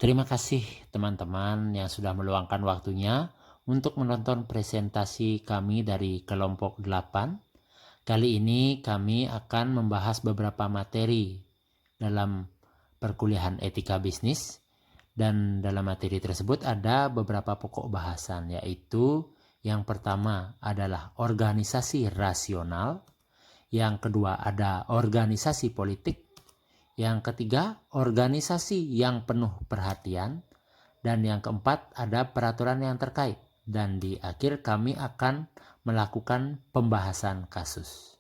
Terima kasih teman-teman yang sudah meluangkan waktunya untuk menonton presentasi kami dari kelompok 8. Kali ini kami akan membahas beberapa materi dalam perkuliahan etika bisnis, dan dalam materi tersebut ada beberapa pokok bahasan, yaitu yang pertama adalah organisasi rasional, yang kedua ada organisasi politik, yang ketiga organisasi yang penuh perhatian, dan yang keempat ada peraturan yang terkait. Dan di akhir kami akan melakukan pembahasan kasus.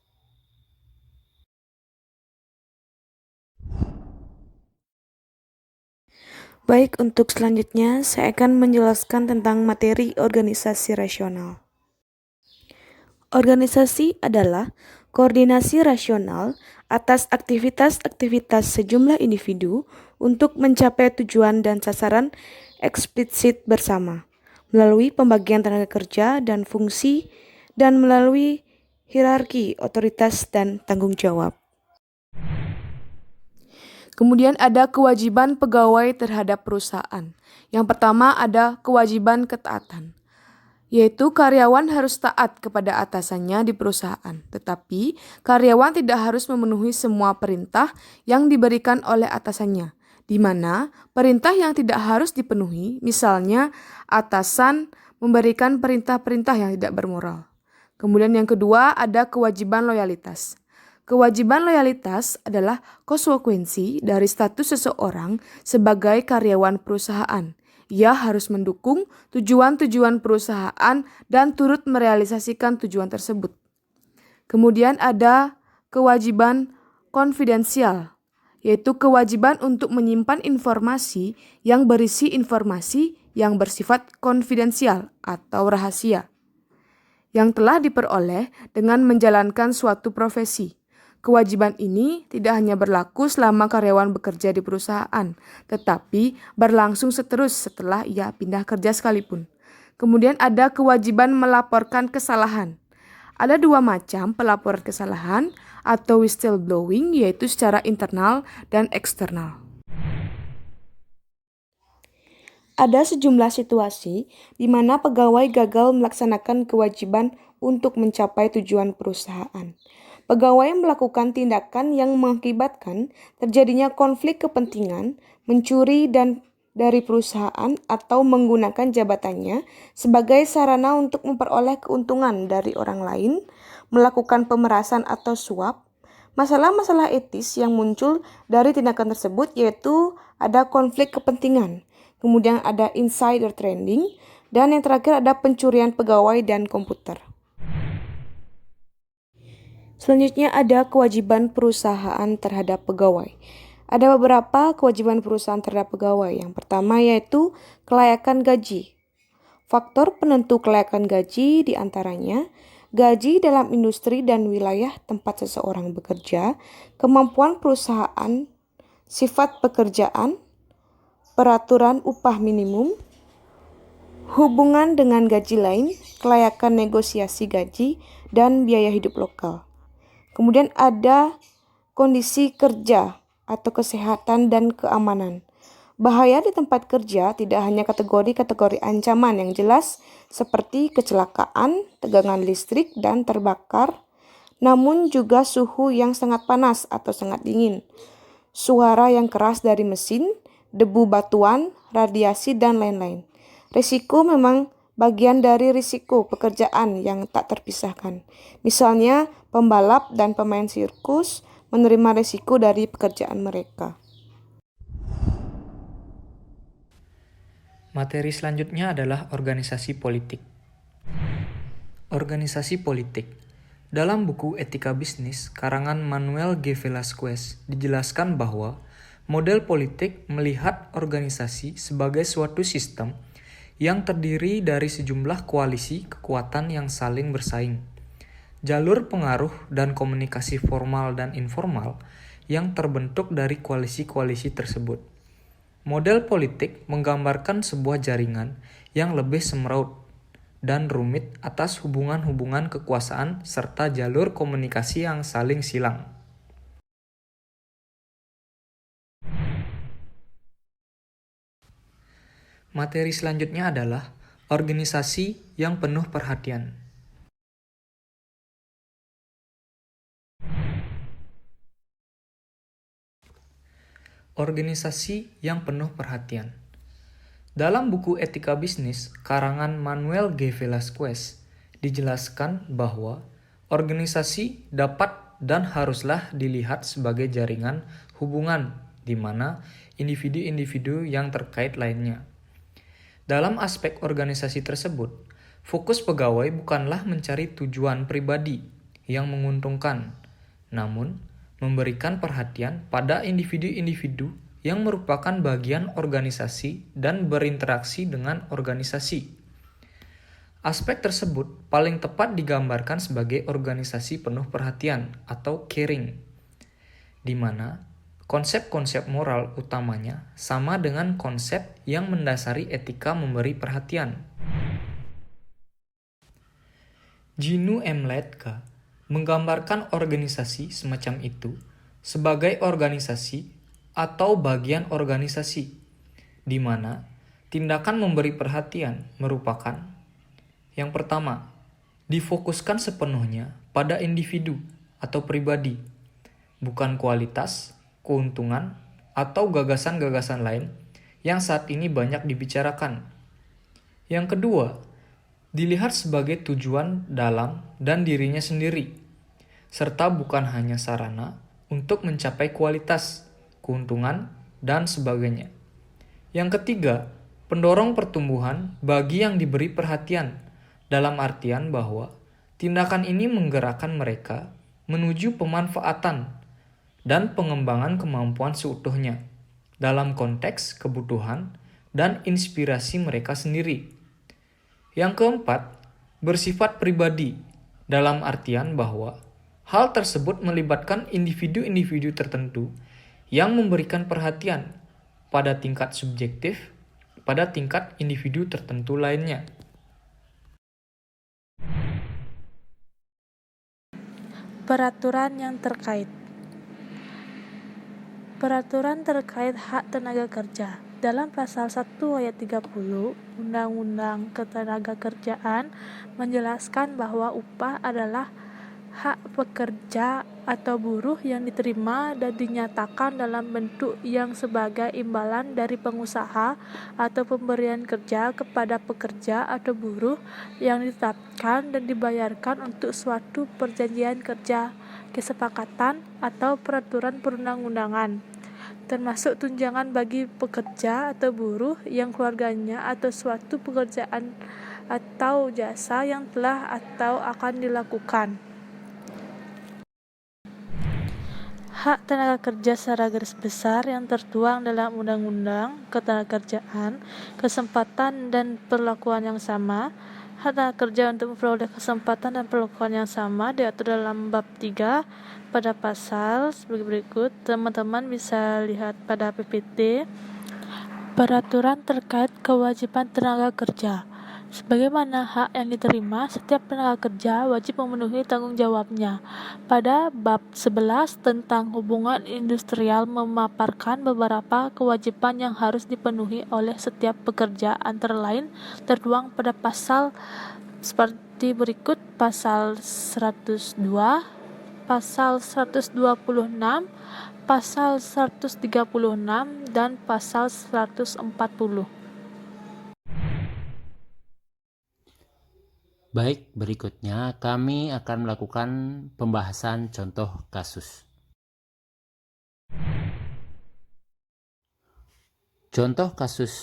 Baik, untuk selanjutnya saya akan menjelaskan tentang materi organisasi rasional. Organisasi adalah koordinasi rasional atas aktivitas-aktivitas sejumlah individu untuk mencapai tujuan dan sasaran eksplisit bersama, melalui pembagian tenaga kerja dan fungsi, dan melalui hierarki otoritas dan tanggung jawab. Kemudian ada kewajiban pegawai terhadap perusahaan. Yang pertama ada kewajiban ketaatan, yaitu karyawan harus taat kepada atasannya di perusahaan. Tetapi karyawan tidak harus memenuhi semua perintah yang diberikan oleh atasannya, di mana perintah yang tidak harus dipenuhi, misalnya atasan memberikan perintah-perintah yang tidak bermoral. Kemudian yang kedua ada kewajiban loyalitas. Kewajiban loyalitas adalah konsekuensi dari status seseorang sebagai karyawan perusahaan. Ia harus mendukung tujuan-tujuan perusahaan dan turut merealisasikan tujuan tersebut. Kemudian ada kewajiban konfidensial, yaitu kewajiban untuk menyimpan informasi yang berisi informasi yang bersifat konfidensial atau rahasia, yang telah diperoleh dengan menjalankan suatu profesi. Kewajiban ini tidak hanya berlaku selama karyawan bekerja di perusahaan, tetapi berlangsung seterus setelah ia pindah kerja sekalipun. Kemudian ada kewajiban melaporkan kesalahan. Ada dua macam pelaporan kesalahan atau whistleblowing, yaitu secara internal dan eksternal. Ada sejumlah situasi di mana pegawai gagal melaksanakan kewajiban untuk mencapai tujuan perusahaan. Pegawai melakukan tindakan yang mengakibatkan terjadinya konflik kepentingan, mencuri dari perusahaan, atau menggunakan jabatannya sebagai sarana untuk memperoleh keuntungan dari orang lain, melakukan pemerasan atau suap. Masalah-masalah etis yang muncul dari tindakan tersebut yaitu ada konflik kepentingan, kemudian ada insider trading, dan yang terakhir ada pencurian pegawai dan komputer. Selanjutnya ada kewajiban perusahaan terhadap pegawai. Ada beberapa kewajiban perusahaan terhadap pegawai. Yang pertama yaitu kelayakan gaji. Faktor penentu kelayakan gaji diantaranya gaji dalam industri dan wilayah tempat seseorang bekerja, kemampuan perusahaan, sifat pekerjaan, peraturan upah minimum, hubungan dengan gaji lain, kelayakan negosiasi gaji, dan biaya hidup lokal. Kemudian ada kondisi kerja atau kesehatan dan keamanan. Bahaya di tempat kerja tidak hanya kategori-kategori ancaman yang jelas seperti kecelakaan, tegangan listrik, dan terbakar, namun juga suhu yang sangat panas atau sangat dingin, suara yang keras dari mesin, debu batuan, radiasi, dan lain-lain. Risiko memang bagian dari risiko pekerjaan yang tak terpisahkan. Misalnya, pembalap dan pemain sirkus menerima risiko dari pekerjaan mereka. Materi selanjutnya adalah organisasi politik. Organisasi politik. Dalam buku Etika Bisnis, karangan Manuel G. Velasquez, dijelaskan bahwa model politik melihat organisasi sebagai suatu sistem yang terdiri dari sejumlah koalisi kekuatan yang saling bersaing, jalur pengaruh dan komunikasi formal dan informal yang terbentuk dari koalisi-koalisi tersebut. Model politik menggambarkan sebuah jaringan yang lebih semeraut dan rumit atas hubungan-hubungan kekuasaan serta jalur komunikasi yang saling silang. Materi selanjutnya adalah organisasi yang penuh perhatian. Organisasi yang penuh perhatian. Dalam buku Etika Bisnis karangan Manuel G. Velasquez dijelaskan bahwa organisasi dapat dan haruslah dilihat sebagai jaringan hubungan di mana individu-individu yang terkait lainnya. Dalam aspek organisasi tersebut, fokus pegawai bukanlah mencari tujuan pribadi yang menguntungkan, namun memberikan perhatian pada individu-individu yang merupakan bagian organisasi dan berinteraksi dengan organisasi. Aspek tersebut paling tepat digambarkan sebagai organisasi penuh perhatian atau caring, di mana konsep-konsep moral utamanya sama dengan konsep yang mendasari etika memberi perhatian. Gino M. Letka menggambarkan organisasi semacam itu sebagai organisasi atau bagian organisasi, di mana tindakan memberi perhatian merupakan yang pertama, difokuskan sepenuhnya pada individu atau pribadi, bukan kualitas, keuntungan, atau gagasan-gagasan lain yang saat ini banyak dibicarakan. Yang kedua, dilihat sebagai tujuan dalam dan dirinya sendiri, serta bukan hanya sarana untuk mencapai kualitas, keuntungan, dan sebagainya. Yang ketiga, pendorong pertumbuhan bagi yang diberi perhatian, dalam artian bahwa tindakan ini menggerakkan mereka menuju pemanfaatan dan pengembangan kemampuan seutuhnya dalam konteks kebutuhan dan inspirasi mereka sendiri. Yang keempat, bersifat pribadi dalam artian bahwa hal tersebut melibatkan individu-individu tertentu yang memberikan perhatian pada tingkat subjektif pada tingkat individu tertentu lainnya. Peraturan yang terkait. Peraturan terkait hak tenaga kerja. Dalam pasal 1 ayat 30 Undang-Undang Ketenagakerjaan menjelaskan bahwa upah adalah hak pekerja atau buruh yang diterima dan dinyatakan dalam bentuk yang sebagai imbalan dari pengusaha atau pemberian kerja kepada pekerja atau buruh yang ditetapkan dan dibayarkan untuk suatu perjanjian kerja, kesepakatan, atau peraturan perundang-undangan, termasuk tunjangan bagi pekerja atau buruh yang keluarganya atau suatu pekerjaan atau jasa yang telah atau akan dilakukan. Hak tenaga kerja secara garis besar yang tertuang dalam Undang-Undang Ketenagakerjaan, kesempatan dan perlakuan yang sama. Hak tenaga kerja untuk memperoleh kesempatan dan perlakuan yang sama diatur dalam bab 3 pada pasal sebagai berikut. Teman-teman bisa lihat pada PPT. Peraturan terkait kewajiban tenaga kerja. Sebagaimana hak yang diterima, setiap tenaga kerja wajib memenuhi tanggung jawabnya. Pada bab 11 tentang hubungan industrial memaparkan beberapa kewajiban yang harus dipenuhi oleh setiap pekerja, antara lain tertuang pada pasal seperti berikut: pasal 102, pasal 126, pasal 136, dan pasal 140. Baik, berikutnya kami akan melakukan pembahasan contoh kasus. Contoh kasus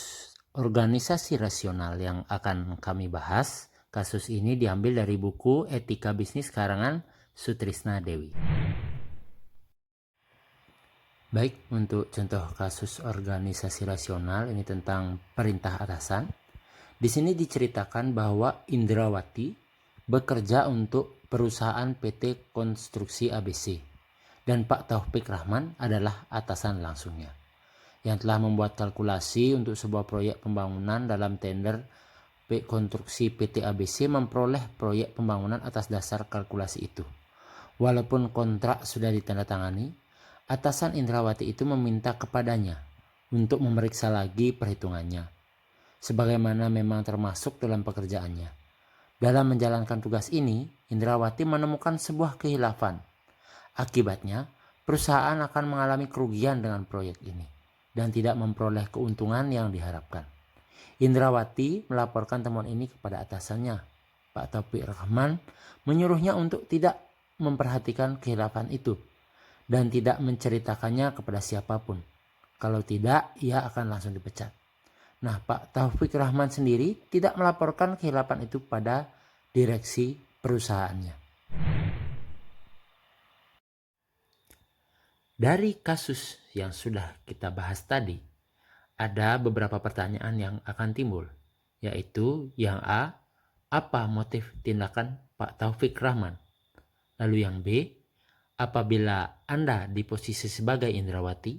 organisasi rasional yang akan kami bahas. Kasus ini diambil dari buku Etika Bisnis karangan Sutrisna Dewi. Baik, untuk contoh kasus organisasi rasional ini tentang perintah atasan. Di sini diceritakan bahwa Indrawati bekerja untuk perusahaan PT Konstruksi ABC dan Pak Taufik Rahman adalah atasan langsungnya yang telah membuat kalkulasi untuk sebuah proyek pembangunan. Dalam tender konstruksi PT ABC memperoleh proyek pembangunan atas dasar kalkulasi itu. Walaupun kontrak sudah ditandatangani, atasan Indrawati itu meminta kepadanya untuk memeriksa lagi perhitungannya. sebagaimana memang termasuk dalam pekerjaannya. Dalam menjalankan tugas ini, Indrawati menemukan sebuah kehilafan. Akibatnya, perusahaan akan mengalami kerugian dengan proyek ini dan tidak memperoleh keuntungan yang diharapkan. Indrawati melaporkan temuan ini kepada atasannya. Pak Taufik Rahman menyuruhnya untuk tidak memperhatikan kehilafan itu dan tidak menceritakannya kepada siapapun. Kalau tidak, ia akan langsung dipecat. Nah, Pak Taufik Rahman sendiri tidak melaporkan kehilafan itu pada direksi perusahaannya. Dari kasus yang sudah kita bahas tadi, ada beberapa pertanyaan yang akan timbul, yaitu yang A, apa motif tindakan Pak Taufik Rahman? Lalu yang B, apabila Anda di posisi sebagai Indrawati,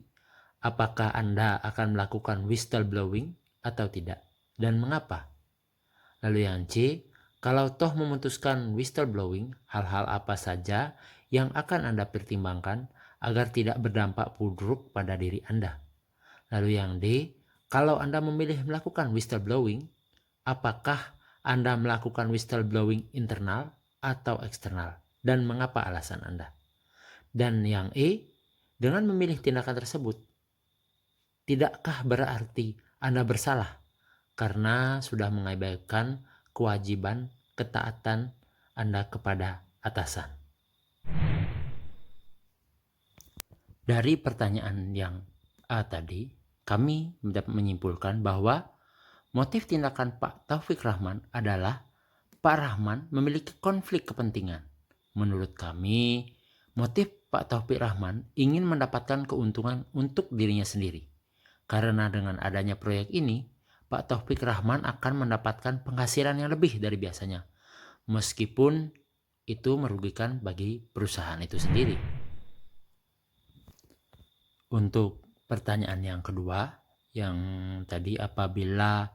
apakah Anda akan melakukan whistleblowing atau tidak? Dan mengapa? Lalu yang C, kalau toh memutuskan whistleblowing, hal-hal apa saja yang akan Anda pertimbangkan agar tidak berdampak buruk pada diri Anda? Lalu yang D, kalau Anda memilih melakukan whistleblowing, apakah Anda melakukan whistleblowing internal atau eksternal? Dan mengapa alasan Anda? Dan yang E, dengan memilih tindakan tersebut, tidakkah berarti Anda bersalah karena sudah mengabaikan kewajiban ketaatan Anda kepada atasan? Dari pertanyaan yang A tadi, kami dapat menyimpulkan bahwa motif tindakan Pak Taufik Rahman adalah Pak Rahman memiliki konflik kepentingan. Menurut kami, motif Pak Taufik Rahman ingin mendapatkan keuntungan untuk dirinya sendiri. Karena dengan adanya proyek ini, Pak Taufik Rahman akan mendapatkan penghasilan yang lebih dari biasanya, meskipun itu merugikan bagi perusahaan itu sendiri. Untuk pertanyaan yang kedua, yang tadi apabila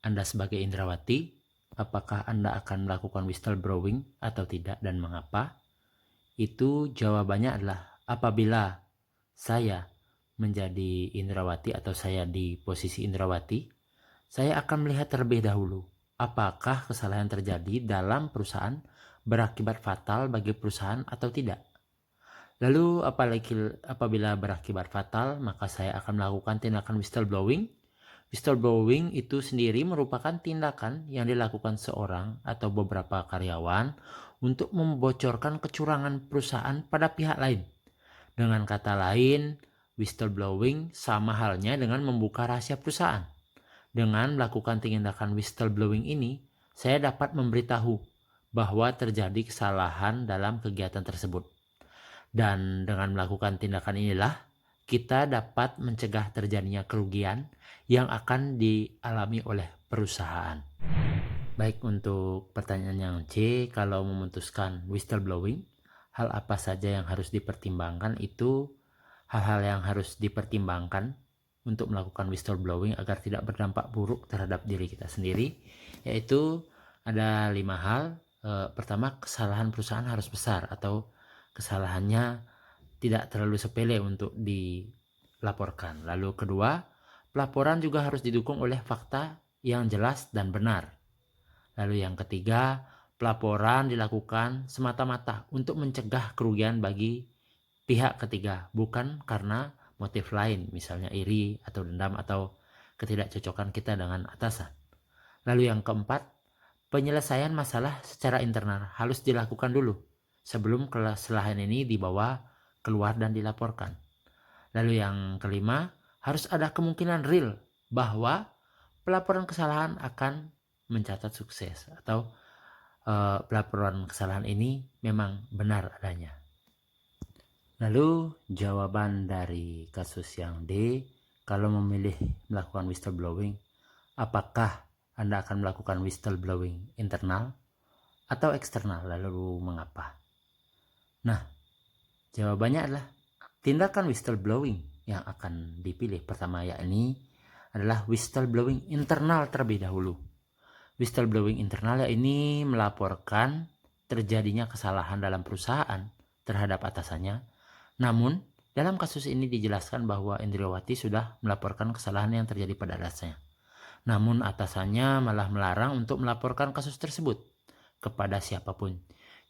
Anda sebagai Indrawati, apakah Anda akan melakukan whistleblowing atau tidak dan mengapa? Itu jawabannya adalah apabila saya menjadi Indrawati atau saya di posisi Indrawati, saya akan melihat terlebih dahulu apakah kesalahan terjadi dalam perusahaan berakibat fatal bagi perusahaan atau tidak. Lalu apabila berakibat fatal, maka saya akan melakukan tindakan whistleblowing. Whistleblowing itu sendiri merupakan tindakan yang dilakukan seorang atau beberapa karyawan untuk membocorkan kecurangan perusahaan pada pihak lain. Dengan kata lain, whistleblowing sama halnya dengan membuka rahasia perusahaan. Dengan melakukan tindakan whistleblowing ini, saya dapat memberitahu bahwa terjadi kesalahan dalam kegiatan tersebut. Dan dengan melakukan tindakan inilah kita dapat mencegah terjadinya kerugian yang akan dialami oleh perusahaan. Baik, untuk pertanyaan yang C, kalau memutuskan whistleblowing, hal apa saja yang harus dipertimbangkan? Itu hal-hal yang harus dipertimbangkan untuk melakukan whistleblowing agar tidak berdampak buruk terhadap diri kita sendiri, yaitu ada 5 hal. Pertama, kesalahan perusahaan harus besar atau kesalahannya tidak terlalu sepele untuk dilaporkan. Lalu kedua, pelaporan juga harus didukung oleh fakta yang jelas dan benar. Lalu yang ketiga, pelaporan dilakukan semata-mata untuk mencegah kerugian bagi pihak ketiga, bukan karena motif lain, misalnya iri atau dendam atau ketidakcocokan kita dengan atasan. Lalu yang keempat, penyelesaian masalah secara internal harus dilakukan dulu sebelum kesalahan ini dibawa keluar dan dilaporkan. Lalu yang kelima, harus ada kemungkinan real bahwa pelaporan kesalahan akan mencatat sukses atau pelaporan kesalahan ini memang benar adanya. Lalu jawaban dari kasus yang D, kalau memilih melakukan whistleblowing, apakah Anda akan melakukan whistleblowing internal atau eksternal? Lalu mengapa? Nah, jawabannya adalah tindakan whistleblowing yang akan dipilih pertama, yakni adalah whistleblowing internal terlebih dahulu. Whistleblowing internal ini melaporkan terjadinya kesalahan dalam perusahaan terhadap atasannya. Namun, dalam kasus ini dijelaskan bahwa Indrawati sudah melaporkan kesalahan yang terjadi pada atasannya. Namun atasannya malah melarang untuk melaporkan kasus tersebut kepada siapapun.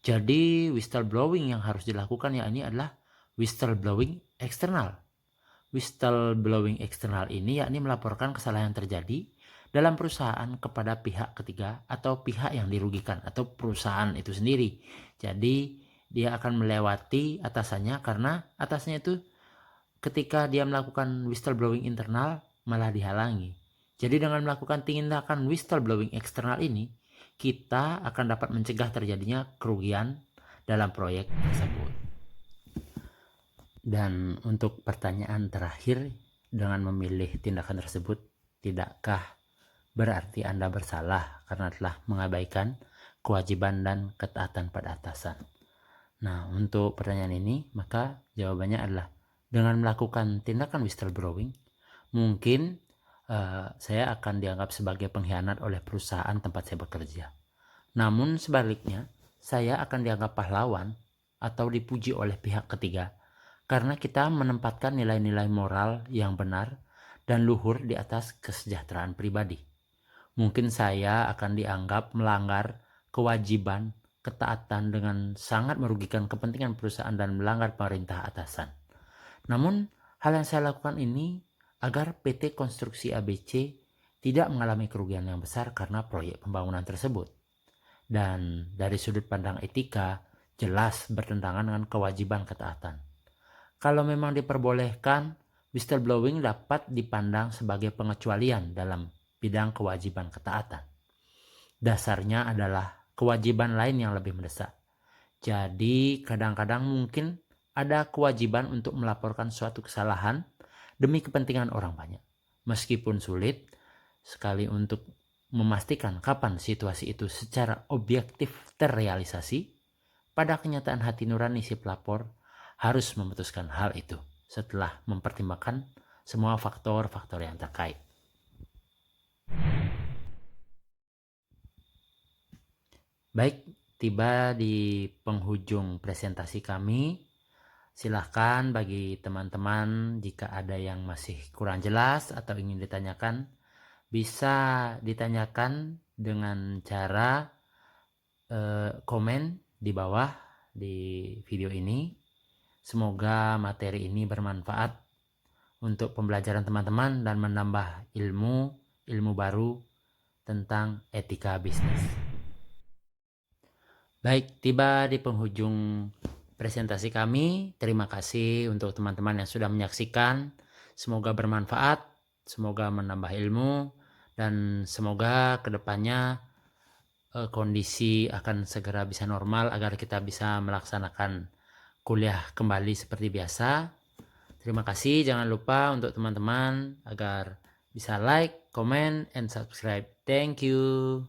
Jadi whistleblowing yang harus dilakukan yakni adalah whistleblowing eksternal. Whistleblowing eksternal ini yakni melaporkan kesalahan yang terjadi dalam perusahaan kepada pihak ketiga atau pihak yang dirugikan atau perusahaan itu sendiri. Jadi dia akan melewati atasannya karena atasannya itu ketika dia melakukan whistleblowing internal malah dihalangi. Jadi dengan melakukan tindakan whistleblowing eksternal ini, kita akan dapat mencegah terjadinya kerugian dalam proyek tersebut. Dan untuk pertanyaan terakhir, dengan memilih tindakan tersebut, tidakkah berarti Anda bersalah karena telah mengabaikan kewajiban dan ketaatan pada atasan? Nah, untuk pertanyaan ini, maka jawabannya adalah dengan melakukan tindakan whistleblowing, mungkin saya akan dianggap sebagai pengkhianat oleh perusahaan tempat saya bekerja. Namun sebaliknya, saya akan dianggap pahlawan atau dipuji oleh pihak ketiga karena kita menempatkan nilai-nilai moral yang benar dan luhur di atas kesejahteraan pribadi. Mungkin saya akan dianggap melanggar kewajiban ketaatan dengan sangat merugikan kepentingan perusahaan dan melanggar perintah atasan. Namun, hal yang saya lakukan ini agar PT Konstruksi ABC tidak mengalami kerugian yang besar karena proyek pembangunan tersebut. Dan dari sudut pandang etika, jelas bertentangan dengan kewajiban ketaatan. Kalau memang diperbolehkan, whistleblowing dapat dipandang sebagai pengecualian dalam bidang kewajiban ketaatan. Dasarnya adalah kewajiban lain yang lebih mendesak. Jadi kadang-kadang mungkin ada kewajiban untuk melaporkan suatu kesalahan demi kepentingan orang banyak. Meskipun sulit sekali untuk memastikan kapan situasi itu secara objektif terrealisasi, pada kenyataan hati nurani si pelapor harus memutuskan hal itu setelah mempertimbangkan semua faktor-faktor yang terkait. Baik, tiba di penghujung presentasi kami. Silahkan bagi teman-teman jika ada yang masih kurang jelas atau ingin ditanyakan, bisa ditanyakan dengan cara komen di bawah di video ini. Semoga materi ini bermanfaat untuk pembelajaran teman-teman dan menambah ilmu baru tentang etika bisnis. Baik, tiba di penghujung presentasi kami. Terima kasih untuk teman-teman yang sudah menyaksikan. Semoga bermanfaat, semoga menambah ilmu, dan semoga kedepannya kondisi akan segera bisa normal agar kita bisa melaksanakan kuliah kembali seperti biasa. Terima kasih, jangan lupa untuk teman-teman agar bisa like, comment, and subscribe. Thank you.